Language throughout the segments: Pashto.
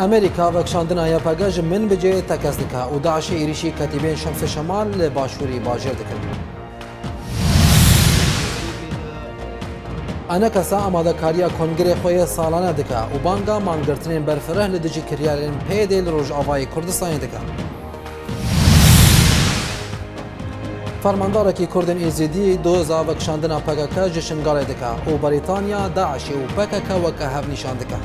امریکا وەکشاندنا یاپەگەژ من بجێ تەکەس دکا و داعشی ئێریشی کەتیبێن شەمس شەمال لە باشووری باژێر دکن. ئەنە کەسا ئامادەکاریە کۆنگرێ خۆیە ساڵانە دکا و بانگا مانگرتنên بەرفرە لە دژی کریارên پێدێ لە ڕۆژئاوای کوردستانی دکا. فەرماندارێکی کوردên ئێزیدی دۆزا وەکشاندنا پەکەکە ji شنگالê dika û Brîtanya Daişê û PKK weke hevnîşan dike.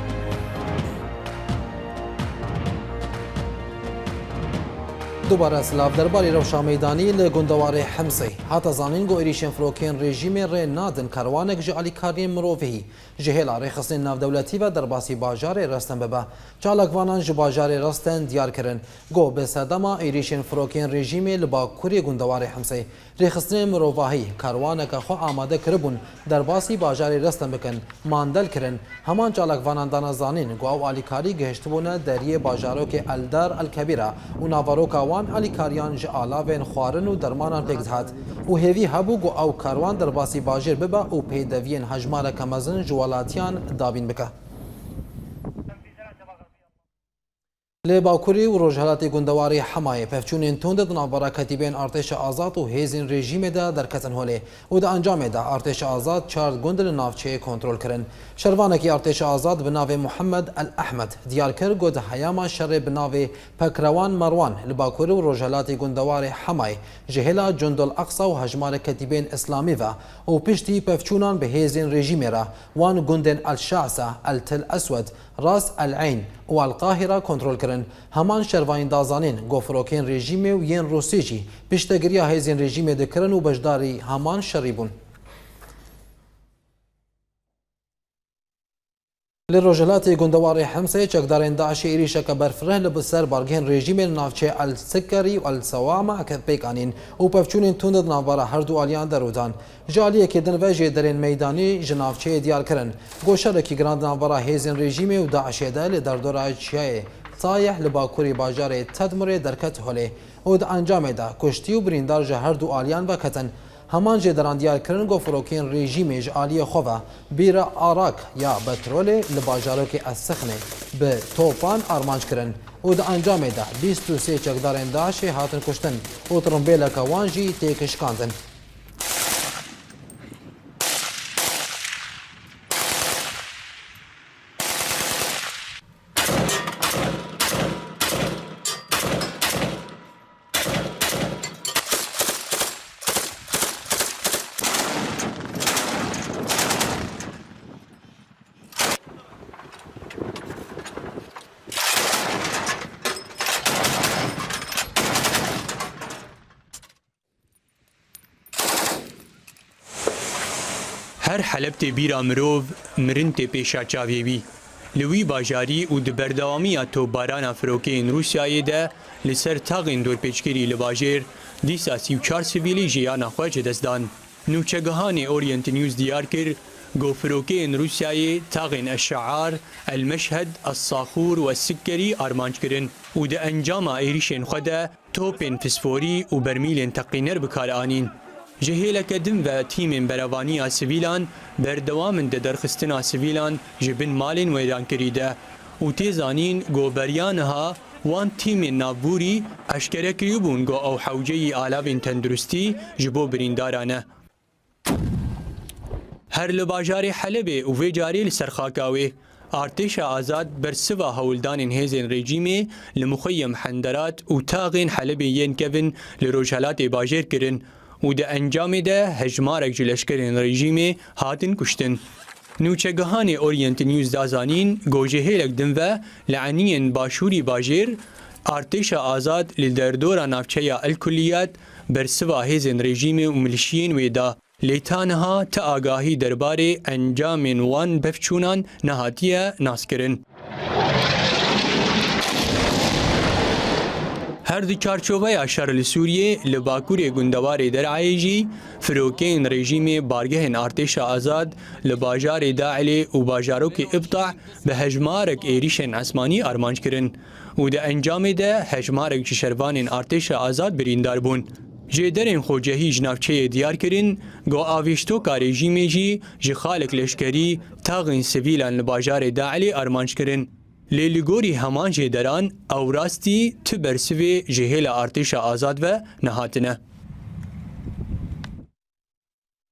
دوباره سلاف درباری روشا میدانی لگندواره حمصی حتی زانین گو ایریشن فروکین رژیم ری نادن کاروانک جعلی کارین مروفی جهلا رخصین ناو دولتی و درباسی باجار رستن ببه چالکوانان جو باجار رستن دیار کرن گو به سردما ایریشن فروکین رژیم لباکوری گندواره حمصی رخصین مروفاهی کاروانک خو آماده کربون درباسی باجار رستن بکن ماندل کرن همان چالکوانان دانا زانین گو او آلیکاری گهشتبونه دریه باجارو که الدار الکبیره و ناواروکا علی کاریان ج آلاوین خوارن و درمانان پێک دەهات و هێوی هەبوو گۆ ئەو کاروان دەرباسی باژێر ببە و پێدەڤین هەژمارەکە مەزن ji وڵاتیان دابین بکە. لێ باوکوری و ڕۆژهەلاتی گوندەواری حەمایە پەفچوونên توندا di navbera ketîbên artêşa azad û hêzên rejîmê de derketin holê û di encamê de artêşa azad çar gund li navçeyê kontrol kirin. Şervanekî artêşa azad bi navê Muhammed El Ehmed diyar kir got di heyama şerê bi navê Pekrewan Merwan li bakurî û rojhelatê gundewarê Hemayê ji hêla Cundul Aqsa û hejmarê ketîbên İslamî ve û piştî pevçûnan bi hêzên rejîmê re wan gundên El Şa'sa, El Til Eswed, Ras El Eyn û El Qahira kontrol kirin. Heman şervanên dazanên gofrokên rejîmê û yên Rûsî jî piştegiriya hêzên rejîmê dikirin û beşdarî heman şerî bûn. Li rojhelatê gundewarê Hemsayê çekdarên Daişê êrişeke berfireh li ser bargehên rejîmên navçe El Sikerî û El Sewama pêk anîn û pevçûnên tund di navbera her du aliyan derûdan. Ji aliyekê din ve jê derên meydanî ji navçeyê diyar kirin. Goşerekî giran di navbera hêzên rejîmê û Daişê de li derdora Çiyayê Sayeh li bakurî bajarê Tedmurê derket holê û di encamê de kuştî û birîndar ji her du aliyan veketin. Heman jê deran diyar kirin gofrokên rejîmê ji aliyê xwe ve bîra arak ya petrolê li bajarokê Essexnê bi topan armanc kirin û di encamê de 23 çekdarên Daişê hatin kuştin û tirimbêleka wan jî tê kişkandin. هر حلب تê bîra mirov mirin tê pêşa çavê wî. Li wî bajarî û di berdewamiya topbarana firokeyên Rûsyayê de li ser taxên dorpêçkirî li bajêr dîsa 34 sivîlî jiyana xwe ji dest dan. Nûçegihanê Orient News diyar kir gofirokeyên Rûsyayê taxên Eşşe'ar, El Meşhed, Es-Saxûr û Es-Sikkerî armanc kirin û di encama êrişên xwe de topên fisforî û bermîlên teqîner bikar anîn. Ji hêleke din ve tîmên berevaniya sivîlan berdewamin di derxistina sivîlan ji bin malên wêdankirî de û tê zanîn goberiya niha wan tîmên navbûrî eşkere kirîbûn got ew hewceyî alavên tenduristî ji bo birîndaran e. Her li bajarê Helebê û vê carî li ser xaka wê artêşa azad bersiva hewldanên hêzên rejîmê li Muxeyyem Henderat û taxên Helebê yên kevin li rojhelatê bajêr kirin û di encamê de hejmarek ji leşkerên rejîmê hatin kuştin. Nûçegihanê Orient News dazanîn gojehêlek din ve li eniyên başûrî bajêr artêşa azad li derdora navçeya El Kulliyat bersiva hêzên rejîmê û milîşiyên wê da. Lê niha te agahî derbarê encamên wan bevçûnan nehatiye naskirin. Her di çarçoveya şer li Sûriyê li bakurê gundewarê Dereyê jî firokeyên rejîmê bargehên artêşa azad li bajarê Dailê û bajarokê İbta bi hejmarek êrişên esmanî armanc kirin û di encamê de hejmarek ji şervanên artêşa azad birîndar bûn. Jê derên xwecehî ji navçeyê diyar kirin got avêştoka rejîmê jî ji xalek leşkerî taxên sivîlan li bajarê Dailê armanc kirin. لیلیگوری همان جدران او راستی تو برسوی جهیل ارتش آزاد و نهاتنه.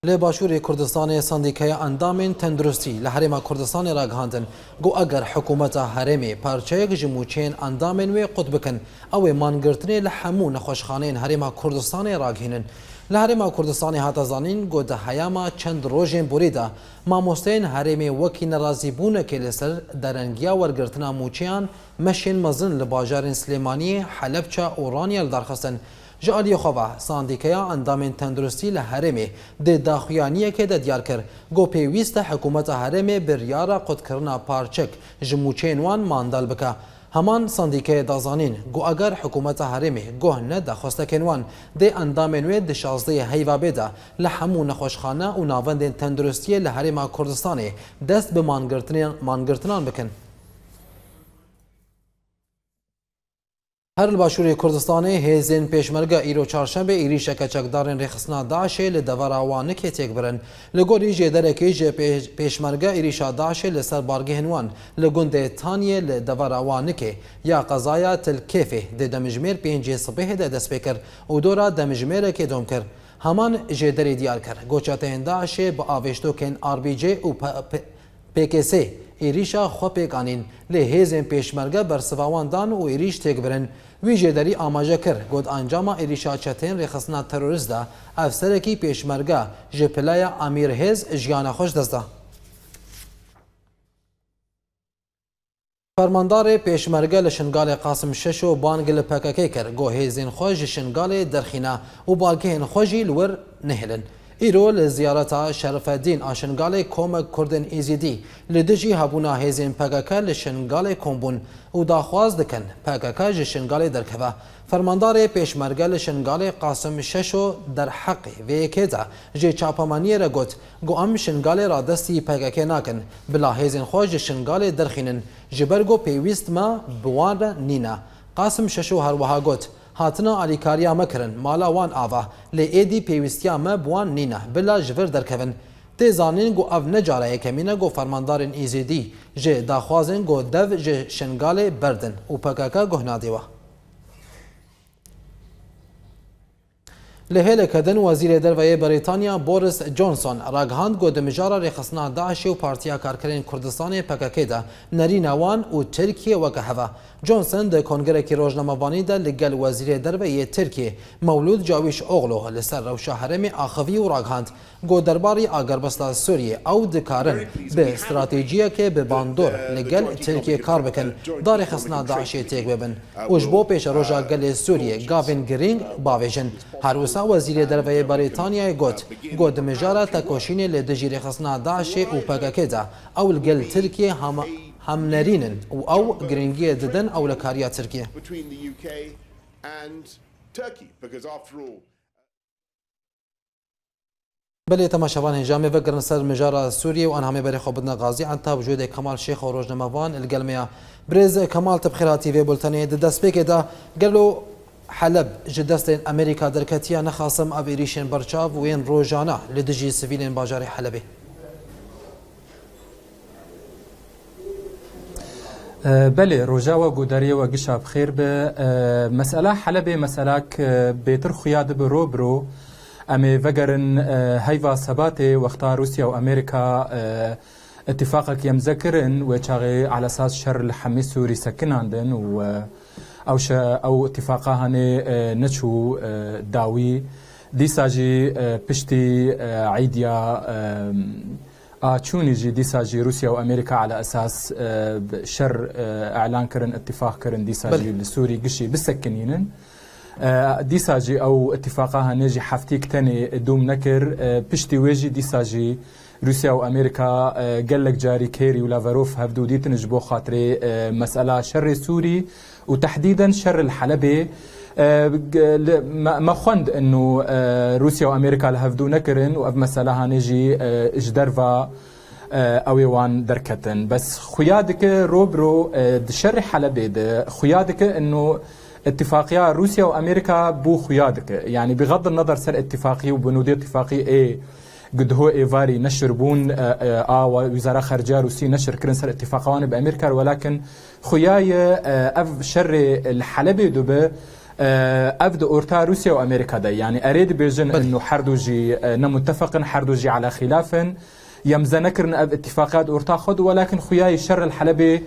لی باشوری کردستان سندیکای اندام تندرستی لحرم کردستان راگهاندن گو اگر حکومت حرمی پارچه جموچین اندامن و قطب بکن او مانگرتنی لحمو نخوشخانین حرم کردستان راگهینن لحرم کردستان هات زانین گو ده حیاما چند روژین بوریدا ماموستین حرمی وکی نرازی بونه که لسر درنگیا ورگرتنا موچیان مشین مزن لباجارین سلیمانی حلبچه اورانیا لدارخستن جالی خواه ساندیکیا اندام تندرستی لحرمی ده داخویانیه که ده دیار کر گو پیویست حکومت حرمی بریارا قد کرنا پارچک جموچین وان ماندال بکا همان ساندیکه دازانین گو اگر حکومت حرمی گوه نه دخواسته کنوان ده اندام نوی ده 16 هیوا بیده لحمو نخوشخانه و ناوند تندرستی لحرم کردستانی دست به مانگرتنان بکن. هر الباشوری کردستانی هزین پیشمرگا ایرو چهارشنبه ایریش کچکدارن رخصنا داعش لدوار آوانه که تک برن لگوری جدره که جه پیشمرگا ایریشا داعش لسر بارگه هنوان لگونده تانیه لدوار آوانه که یا قضایا تلکیفه ده دمجمیر پینجه صبح ده دست بکر و دورا دمجمیر که دوم کر همان جدره دیار کر گوچات هنداعش با آوشتو کن آربیجه و پیکسی ایریشا خو پیکانین لی هزین پیشمرگا برسواوان دان و ایریش تک برن وی جدری آماجه کر گود انجام ایریشا چتین رخصنا تروریست دا افسرکی پیشمرگا جپلای امیر هز جیانا خوش دزدا فرماندار پیشمرگا لشنگال قاسم ششو بانگل پککی کر گو هزین خوش شنگال درخینا و بالکهن خوشی لور نهلن ایرو لزیارتا شرف الدین آشنگال کوم کردن ایزیدی لدجی هبونا هزین پگکا لشنگال کومبون و داخواز دکن پگکا جشنگال درکبه فرماندار پیشمرگا لشنگال قاسم ششو در حق ویکیدا جه چاپمانی را گوت گو ام شنگال را دستی پگکا ناکن بلا هزین خوش جشنگال درخینن جبرگو پیویست ما بوان نینا قاسم ششو هر وها گوت هاتنا علیکاریا مکرن مالا وان آوا لی ایدی پیوستیا ما بوان نینا بلا جور درکون تی زانین گو او نجاره کمینه گو فرماندارن ایزیدی جه داخوازن گو دو جه شنگال بردن و پکاکا گهنا دیوه لهله کدن وزیر درویه بریتانیا بوریس جونسون راگهاند گو دمجارا رخصنا داعش و پارتیا کارکرین کردستان پکاکی دا نری نوان و ترکیه وکه هوا جونسون ده کنگره کی روزنامه‌وانی ده لگل وزیر درویه ترکیه مولود جاویش اوغلو لسر روشا حرم آخوی و راگهاند گو درباری آگربستا سوریه او دکارن به استراتیجیه که به باندور لگل ترکیه کار بکن دار خصنا داعش تیک ببن وجبو پیش روژا گل سوریه گاوین گرینگ باویجن هروسا وزیر درویه بریتانیا گو دمجارا تکوشین لدجیر خصنا داعش و پگاکی دا او لگل ترکیه هم نرینن و او گرینگی ددن او لکاریا ترکیه بله تماشاوان هنجامه وگرن سر مجارا سوریه و انهامه بری خوبدنا غازی عن وجود کمال شیخ و روزنامه‌وان القلمیا برز کمال تبخیراتی و بولتنی دست پیک دا گلو حلب جدست امریکا درکتیا نخاسم او ایریشن برچاو و این روزانه لدجی سویلین باجار حلبی بله روجاوا گوداری و گشاب خیر به مسئله حلب مسئله بهتر خیاد برو برو امی وگرن هیوا ثبات وقتا روسیا و امریکا اتفاقك يمذكرن وچاغي على اساس شر الحمي سوري سكناندن و او اتفاقها نچو داوي ديساجي پشتي عيديا چوني جي ديساجي روسيا وامريكا على اساس شر اعلان كرن اتفاق كرن ديساجي لسوري قشي بالسكنينن ديساجي او اتفاقها نجي حفتيك تاني دوم نكر بشتي ويجي ديساجي روسيا وامريكا قال لك جاري كيري ولافاروف هفدو ديتن جبو خاطري مسألة شر سوري وتحديدا شر الحلبي ما خوند انه روسيا وامريكا لهفدو نكرن واب مسألة نجي اجدرفا اويوان دركتن بس خيادك روبرو شر حلبي خيادك انه اتفاقية روسيا وامريكا بو خيادك يعني بغض النظر سر اتفاقية وبنود اتفاقية ايه قد هو إيفاري نشر بون وزارة خارجية روسية نشر كرنسر اتفاقوان بأمريكا ولكن خياي أف شر الحلبي دوبه أفد أورتا روسيا وأمريكا دا يعني أريد بيجن إنه حردوجي نمتفق حردوجي على خلاف يمزنكرن أف اتفاقات أورتا خد ولكن خياي شر الحلبي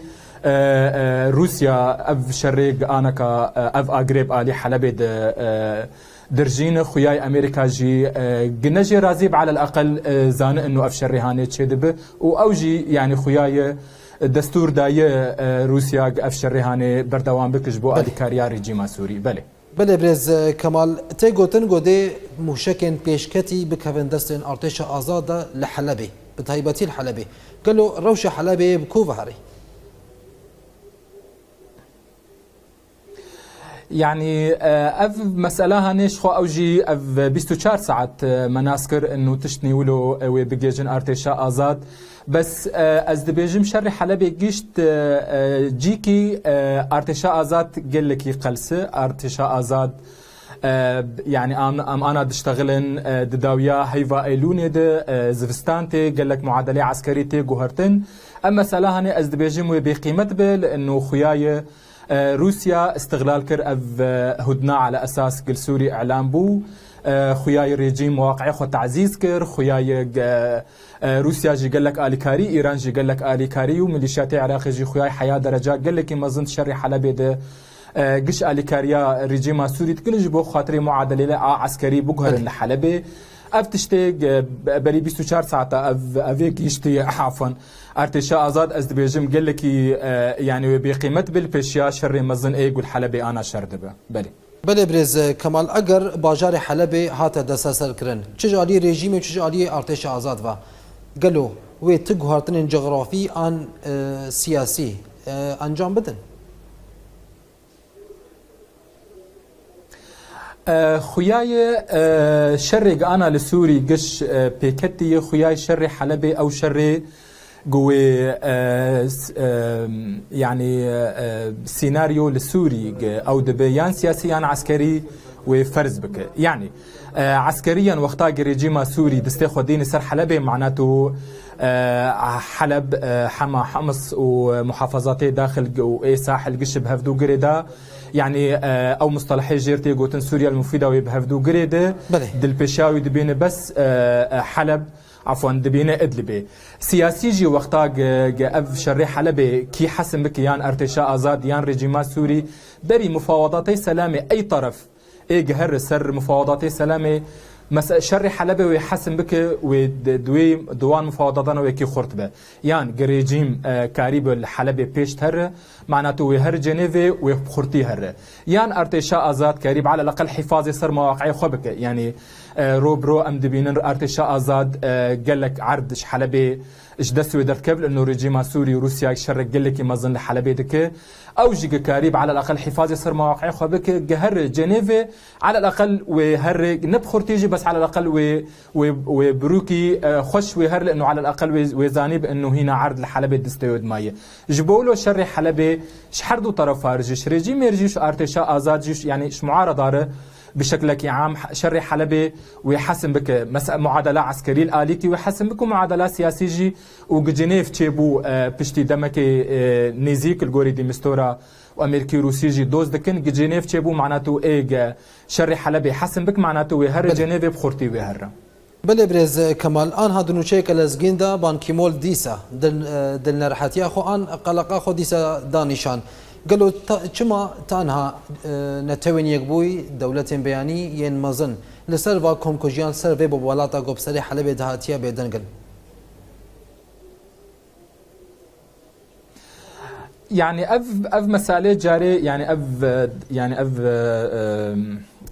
روسيا أف شرق آنكا أف أقرب آلي حلبي درجين خياي أمريكا جي جنجي رازيب على الأقل زان إنه أف شر هاني تشدب وأوجي يعني خياي دستور داي روسيا أف شر هاني بردوان بكش بو آلي كاريا ريجيما سوري بله برز كمال تيغوتن غودي مشكن بيشكتي بكفن دستن ارتش آزاد لحلبي بتهيبتي الحلبي قالوا روش حلبي بكوفهري يعني اف مسألة هنيش خو اوجي اف 24 ساعة مناسكر انه تشتني ولو وبجيجن ارتشا آزاد بس از دبيجم شر حلبي جيشت جيكي ارتشا آزاد قال لك يقلسه ارتشا آزاد يعني انا دشتغلن دداويا هيفا ايلوني د زفستانتي قال لك معادله عسكريه جوهرتن اما مسألة هني از دبيجم وبقيمه لانه خيايه روسيا استغلال كر اف هدنا على اساس كل سوري اعلام بو خياي ريجيم واقعي خو تعزيز كر خياي روسيا جي قال لك اليكاري ايران جي قال لك اليكاري وميليشيات العراق جي خياي حياه درجه قال لك ما زنت شر حلبي ده قش اليكاريا ريجيم سوري تكلج بو خاطري معادله عسكري بقهر الحلبي اف تشتيق بري 24 ساعه افيك يشتي عفوا ارتشا آزاد از دبيجم قال لك يعني بقيمه بالبشيا شر مزن ايق الحلبي انا شردبه بله برز كمال اگر باجار حلبي هاتا دساسر كرن تشجالي ريجيم تشجالي ارتشا آزاد و قالوا وي تقهرتن جغرافي ان سياسي انجام بدن خياي شر انا لسوري قش بيكتي خياي شر حلبي او شر قوي يعني سيناريو للسوري او دبيان سياسيا عسكري وفرز بك يعني عسكريا وقتا ريجيما سوري دستيخو ديني سر حلبي معناته حلب حما حمص ومحافظاتي داخل واي ساحل قش بهفدو قريدا يعني او مصطلحي جيرتي قوتن سوريا المفيده وبهفدو قريدا دل بشاوي دبين بس حلب عفوا دبينه ادلبي سياسي جي وقتا اف شر حلبي كي حسم بك يان ارتشا آزاد يان ريجيما سوري بري مفاوضاتي سلامي اي طرف اي جهر سر مفاوضاتي سلامي شر حلبي ويحسم بك ودوي دوان مفاوضاتنا ويكي خرطبه يان ريجيم كاريب الحلبي بيشتر معناته ويهر جنيفي ويخرطي هر يان ارتشا آزاد كاريب على الاقل حفاظي سر مواقعي خبك يعني روبرو ام دبينن ارتشا آزاد قال لك عرضش حلبي اش دسوي دركب انه ريجيم سوري وروسيا شر قال لك مازن حلبي دك او جيجا كاريب على الاقل حفاظ يصير مواقعي خبك جهر جنيفي على الاقل وهر نبخر تيجي بس على الاقل وبروكي خش وهر لانه على الاقل وزاني بانه هنا عرض الحلبي دستيود ماي جبولو شر حلبي شحردو طرف خارجي ريجيم يرجيش ارتشا آزاد جيش يعني اش معارضه بشكل عام شر حلبي ويحسن بك معادلة عسكرية الآليتي ويحسن بك معادلة سياسية وجنيف تشيبو بشتي دمكي نيزيك الجوري دي مستورا وأمريكي روسيجي دوز دكن جنيف تشيبو معناته إيج شر حلبي حسن بك معناته ويهر جنيف بخورتي ويهر بله برز كمال آن هادونو شيك لزجيندا بان كيمول ديسا دل نرحتيا خو آن قلقا خو ديسا دانيشان قالوا كما تانها نتوين يقبوي دولة بياني ين مزن لسر كوم كوجيان سر في بولاتا قب سري حلبي دهاتيا بيدنقل يعني اف مسألة جاري يعني اف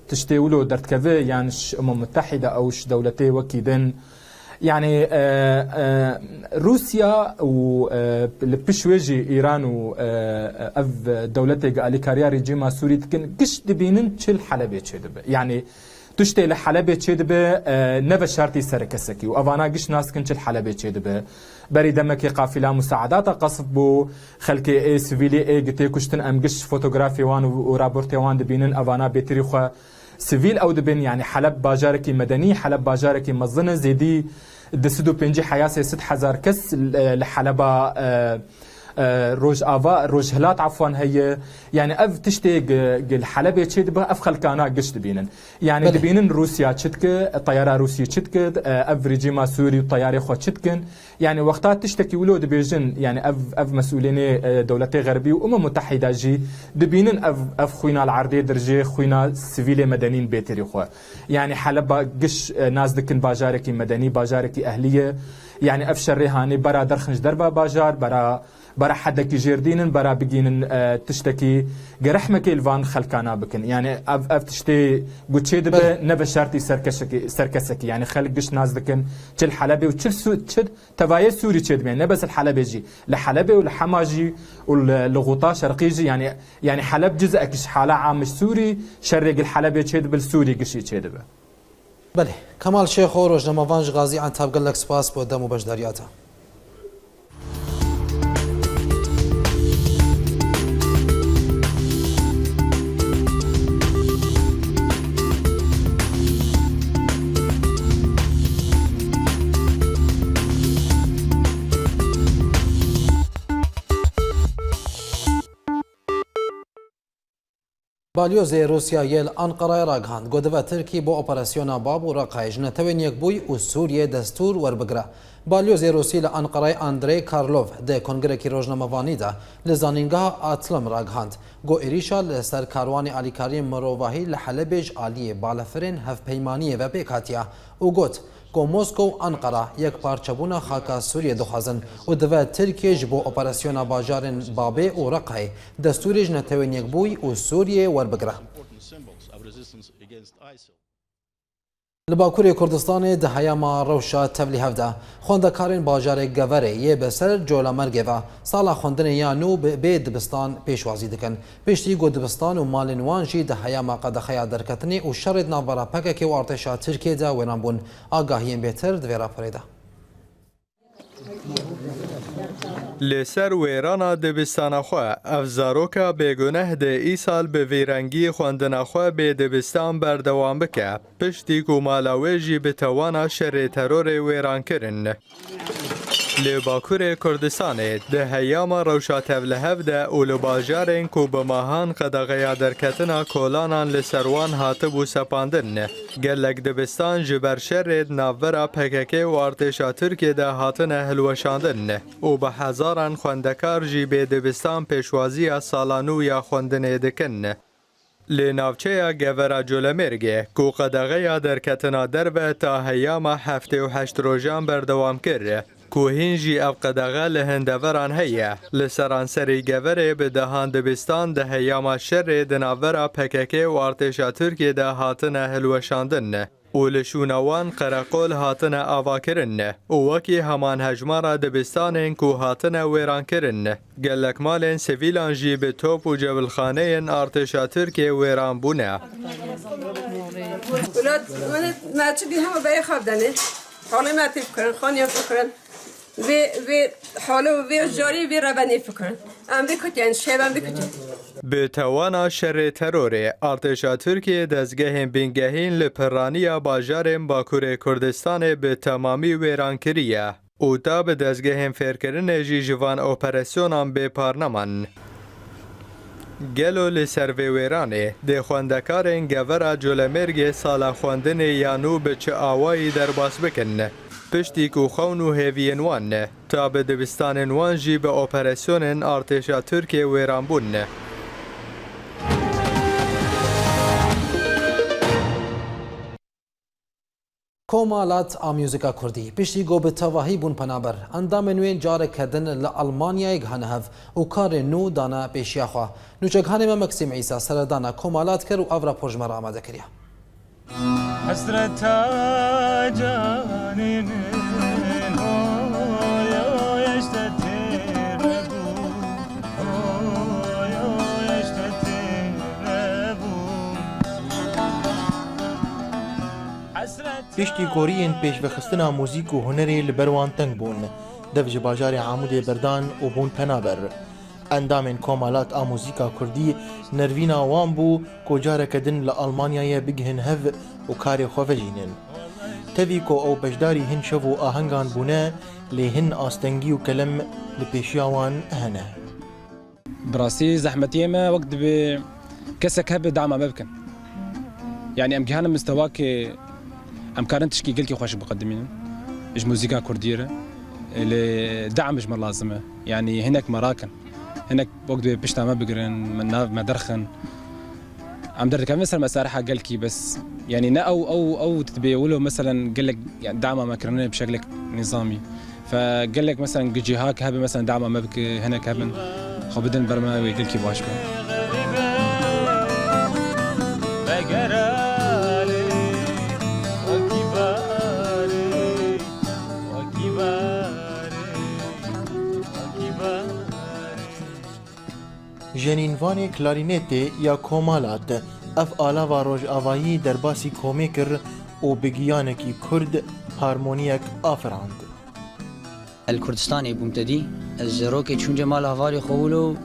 تشتيولو درتكفي يعني متحدة او دولتي وكيدن يعني روسيا والبشويجي ايران و اف دولتي اليكاريا ريجيما سوري تكن كش دبينن تشل حلبي تشدب يعني تشتي لحلبي تشدب نفا شرطي سركسكي وافانا قش ناس كنش الحلبي تشدب بري دمكي قافله مساعدات قصف بو خلكي اي سيفيلي اي قتي كشتن ام قش فوتوغرافي وان ورابورتي وان دبينن افانا بتريخه سیویل او دبن یعنی حلب باجارکی مدنی حلب باجارکی مزنه زیدی دسدو پنجی حیاس 6,000 کس لحلبا روج آوا روج هلات عفوا هي يعني اف تشتي قل حلبة تشد به اف خلكانا قشت بينن يعني دبينن روسيا تشتك الطياره روسيا تشتك اف ريجيما سوري الطياره خو تشتكن يعني وقتات تشتكي ولود بيجن يعني اف مسؤولين دولتي غربي وامم متحده جي دبينن اف خوينا العرضي درجه خوينا سيفيلي مدنيين بيتري خو يعني حلبة قش ناس دكن باجاركي مدني باجاركي اهليه يعني اف شريهاني برا درخنج دربا باجار برا حدك جيردينن برا بجينن تشتكي جرحمك الفان خلكانا بكن يعني اف تشتي قتشي دبه نبى شرطي سركسكي يعني خلق قش ناس دكن تشل حلبي وتشل تبايا سوري تشد يعني بس الحلبي جي لحلبي ولحماجي والغوطا شرقيجي يعني حلب جزء كش حاله عام سوري شرق الحلبي تشد بالسوري قشي تشد به بله کمال شیخ و روزنامه‌وان غازی عن تابقل لك سپاس با دم و بشداریاته. بالیوز روسیا یل انقره راگهاند گودو ترکی با اپراسیون باب و رقایج نتوین یک بوی و سوریه دستور وربگره. بالیوز روسی لانقره اندری کارلوف ده کنگره کی روزنامه‌وانی ده لزانینگاه اتلم راگهاند گو ایریشا لسر کاروان علی کریم مروواهی لحلبج علی بالافرین هف پیمانی و بیکاتیا و گوت گو مسکو و انقره یک پارچبون خاکا سوریه دخوازن و دو ترکیه جبو اپراسیون باجارن بابه و رقای دستورج نتوین یک بوی و سوریه وربگره. لباکوری کردستان دهیاما روشا تبلی هفته خوندکارین باجار گوره یه بسر جولا مرگه و سالا خوندن یانو به دبستان پیشوازی دکن پشتی گو دبستان و مالین وانجی دهیاما قدخیا درکتنی و شرد نابرا پککی و ارتشا ترکیه ده وران بون آگاهیم بهتر دویرا پریده. لسر ویرانا دبستان خواه افزاروکا بگونه ده ای سال به ویرنگی خوندن خواه به دبستان بردوام بکه پشتی که مالاویجی به توانا شر ترور ویران کرن. لباکور کردستان ده هیاما روشا تولهف ده اولو باجارین که بماهان قدغیا درکتنا کولانان لسروان هاتب و سپاندن. گلک دبستان جبر شر ناورا پککه و ارتشا ترکیه ده هاتن هلوشاندن و به هزاران خوندکار جی به دبستان پیشوازی سالانو یا خوندن دکن. لناوچه گورا جولمرگه کو قدغیا درکتنا دربه تا هیاما هفته و 8 روزان بردوام کرده. کو هنجی او قدغه لهندوران هیه لسران سری گوره به دهان دبستان ده هیاما شر دناورا پککه و ارتشا ترکیه ده هاتن هلوشاندن و لشونوان قرقول هاتن آوا کرن و وکی همان هجمارا دبستانین کو هاتن ویران کرن گلک مالین سویلان جی به توپ و جبلخانه ارتشا ترکیه ویران بونه ولاد ما تشبه هم بأي خابدنه حالا ما تفكرن خانيا فكرن و حالا و جاری و ربانی فکرن ام بکتن شبم بکتن به توانا شر ترور ارتشا ترکیه دزگه بینگهین لپرانی باجار باکور کردستان به تمامی ویران کریه او تا به دزگه فرکرن جی جوان اپراسیونان به پارنمان گلو لسر ویرانه ده خوندکارن گورا جولمرگ سالا خوندن یانو به چه آوایی در باس بکن پشتی کو خونو هیوین وان تا به دبستان وان جی به اپراسیون ارتشا ترکیه ویران بون. کومالات آمیوزیکا کردی پشتی گو به تواهی بون پنابر اندام نوین جاره کردن لآلمانیای گهانهف و کار نو دانا پیشیا خواه نوچگهانه ما مکسیم عیسا سردانا کومالات کر و افرا پرجمر آماده کریا حسرت جانین پشتی گورین پیش بخستنا موزیک و هنری لبروان تنگ بون دف جباجار عمود بردان و بون پنابر اندامên komalat a muzîka Kurdî nervîna wan bû ku careke din li Almanyayê bigihin hev û karê xwe vejînin. Tevî ku ew beşdarî hin şev û ahengan bûne lê hin astengî û kelem li pêşiya wan hene. براسي زحمتي ما وقت بكسك هب دعم ما بكن يعني ام كان مستواك ام كان تشكي قلكي خوش مقدمين اج موسيقى كرديره لدعم اج لازمه يعني هناك مراكن هناك وقت بيشتا ما بقرن ما درخن عم درك مثلا مسارحه قالكي بس يعني نا او تتبيولوا مثلا قال لك يعني دعمه مكرونه بشكل نظامي فقال لك مثلا جهاك هبه مثلا دعمه ما بك هناك هبن خو بدن برما ويقول كي باش Jenînvanê klarînetê ya komalat ev alava rojavayî derbasî komê kir û bi giyanekî Kurd harmoniyek afirand. الكردستاني بمتدي الزروكي تشونجا مال هافاري خولو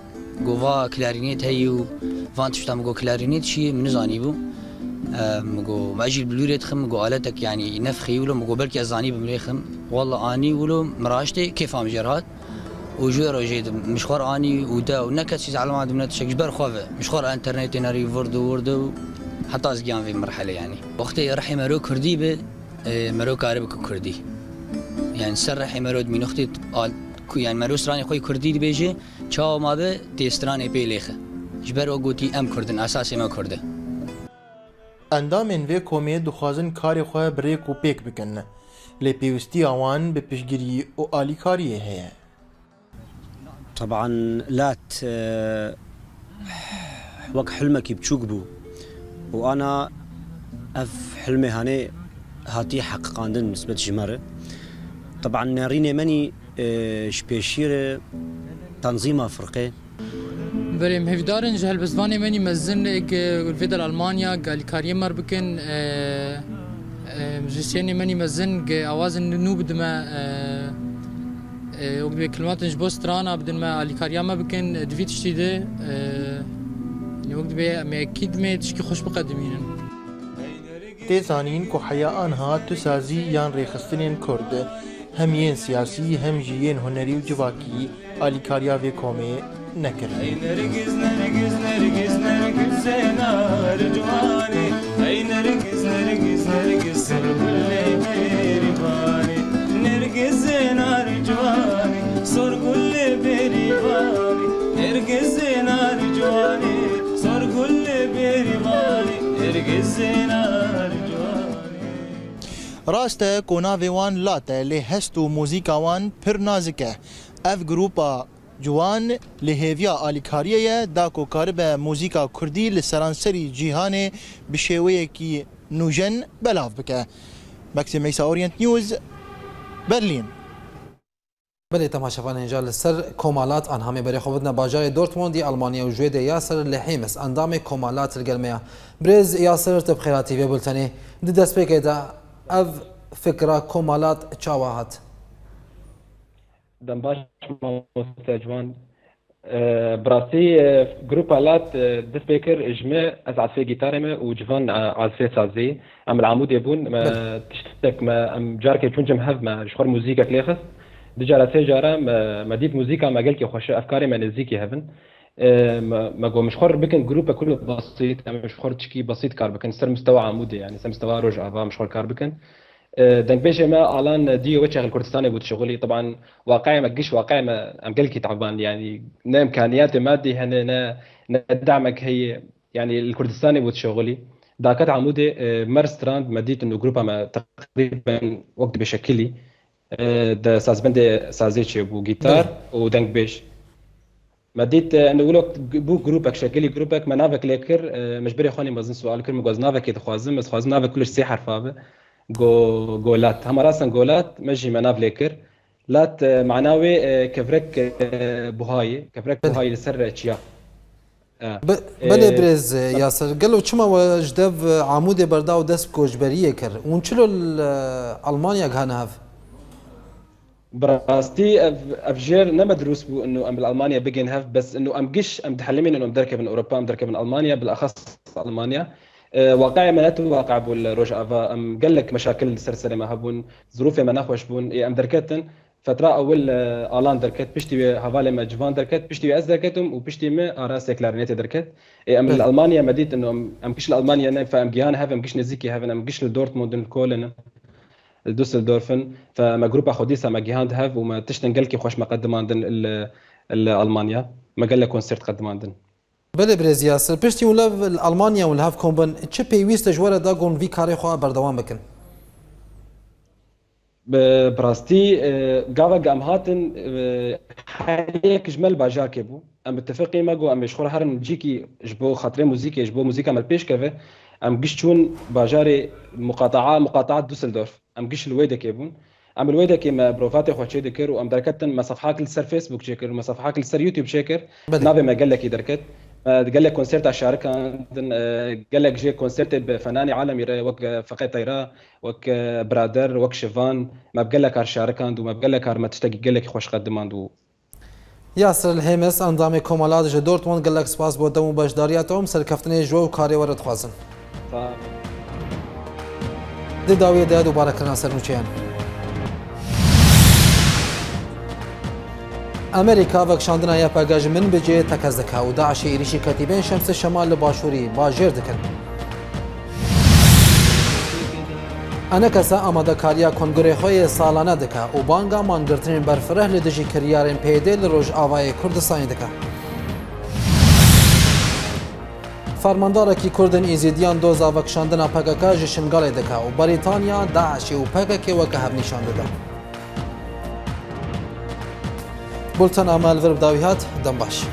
جوفا كلارينيت هيو فانتش تام جو كلارينيت شي من زاني بو مجو ماجي بلوريت خم مجو آلتك يعني نفخي ولو مجو بركي أزاني بمريخم والله أني ولو مراشتي كيف عم جرات وجو رجيت مشخور أني ودا ونكت شيء على ما دمنا تشك جبر خوفه مشخور إنترنت ناري وردو حتى أزجان في مرحلة يعني وقتي رحي مرو كردي به مرو كارب كردي يعني سرحي مرود من أختي يعني مروس راني خوي كردي دي بيجي چاو ما به تيستراني بيليخه جبر وقوتي ام كردن اساسي ما كرده اندامên vê komê dixwazin karê xwe birêk û pêk bikin lê pêwistiya wan bi piştgirî û alîkariyê heye. طبعا لات وك حلمك بتشوكبو وانا اف حلمي هاني هاتي حققاندن نسبة جمارة طبعا ناريني ماني شبيشير تنظيم فرقه بله مهفدارن جهل بزواني مني مزن الفيدال ألمانيا قال كاريم مر بكن مجلسيني مني مزن آواز نو بدما وقت بكلمات نجبو سترانا بدن ما علي كاريم ما بكن دفيت شتيده وقت بي أكيد ما تشكي خوش بقدمين تێزانین ku heyaan hat tu sazî yan rêxistinên Kurd hem yên siyasî hem jî yên hunerî û civakî alîkariya vê komê nekirin. Rast e ku navê wan lat e lê hest û mûzîka wan pir nazik e. Ev grupa ciwan li hêviya alîkariyê da ku karibe mûzîka Kurdî li seranserî cîhanê bi şêweyekî nûjen belav bike. Maxim Meysa Orient News, Berlin. بله تماشافان اینجا لسر کمالات آن همه برای خودنا باجای دورتموندی آلمانیا و جوید یاسر لحیمس اندام کمالات الگرمیا برز یاسر تبخیراتی و بلتنی دست بکه دا اف فکر کمالات چاواهات دم باش مستجوان براسي جروبالات دست بيكر اجماع از عزفه جيتارمه وجوان عزفه سازي ام العمود يبون ما تشتك ما ام جاركي تشونجم هاف ما شخور موزيكا كليخس دجارة سيجارة ما ديت موزيكا ما قال كي خوش افكاري ما نزيكي هفن ما جو مشخور بكن جروب كله بسيط مشخور تشكي بسيط كار بكن سر مستوى عمودي يعني سر مستوى روج افا مشخور كار بكن دنك بيش ما الان ديو وجه الكردستاني بود شغلي طبعا واقعي ما قش واقعي ما ام قال كي تعبان يعني نا امكانيات مادي هنا ندعمك هي يعني الكردستاني بود شغلي داكت عمودي مرستراند مديت انه جروبا ما تقريبا وقت بشكلي ده سازبند سازيتش بو جيتار ودنك بيش مديت انه ولوك بو جروبك شكلي جروبك منافك ليكر مجبري خوني مازن سؤال كل مغاز نافك يتخوازم بس خوازم نافك كلش سي حرفابه جولات هم راسا جولات مجي مناف ليكر لات معناوي كفرك بوهاي كفرك بوهاي لسر تشيا بله برز ياسر قالوا چما وجدف عمود برداو دست كوجبريه كر ونچلو المانيا غانهف براستي افجير نما دروس بو انه ام بالمانيا بيجن هاف بس انه ام قش ام تحلمين انه مدركه من اوروبا مدركه من المانيا بالاخص المانيا واقعي مناته واقع بالروج افا ام قال لك مشاكل سرسره ما هبون ظروف ما نخوش بون ام دركتن فتره اول الان دركت بشتي هافالي ما جوان دركت بشتي از دركتهم وبشتي ما اراس كلارينيت دركت ام المانيا مديت انه ام قش المانيا فام جيان هاف ام قش نزيكي هاف ام قش لدورتموند الكولن الدوسلدورفن فما جروبا خديسه ما جيهاند هاف وما تشتنقلكي خوش ما قدم عندن المانيا ما قال لك كونسرت قدم عندن بله برزیاس پشتی ولف المانیا ولهاف کومبن چه پیوست جوره دا گون وی کاری خو بردوام بکن براستي قاوا قام هاتن حاليك جمل باجار كيبو ام متفقين ما جو ام شخور هرن جيكي جبو خاطري موزيكي جبو موزيكا مال بيش كافي ام قشتون باجاري مقاطعه دوسلدورف ام قش الويدا كيبون ام الويدا كيما بروفاتي خوتشي دكر وام دركتن ما صفحات للسر فيسبوك شيكر وما صفحات للسر يوتيوب شيكر نابي ما قال لك يدركت قال لك كونسرت على الشاركه قال لك جي كونسرت بفناني عالمي وك فقيت طيرا وك برادر وك شيفان ما بقول لك على الشاركه وما بقول لك ما تشتاق قال لك خوش قدماندو یاسر الهمس اندام کمالات ج دورتموند قال لك سپاس بو دمو باشداریاتهم سرکفتنی جو کاری ورد خوازن دی داوی ده دوباره کرنا سرنوچیان امریکا وکشاندنا یا پاگاج من بجه تکزدکا و داعش ایریشی کتیبین شمس شمال باشوری باجر دکن انا کسا آماده کاریا کنگره خوی سالانه دکا و بانگا مانگرترین برفره لدجی کریارین پیده لروج آوای کردستانی دکا فرماندار کی کردن ایزیدیان دوزا وکشاندنا پاگاکا جشنگال دکا و بریتانیا داعشی و پاگاکی وکه هم نشان دده بولتن عمل ورب داویات دنباش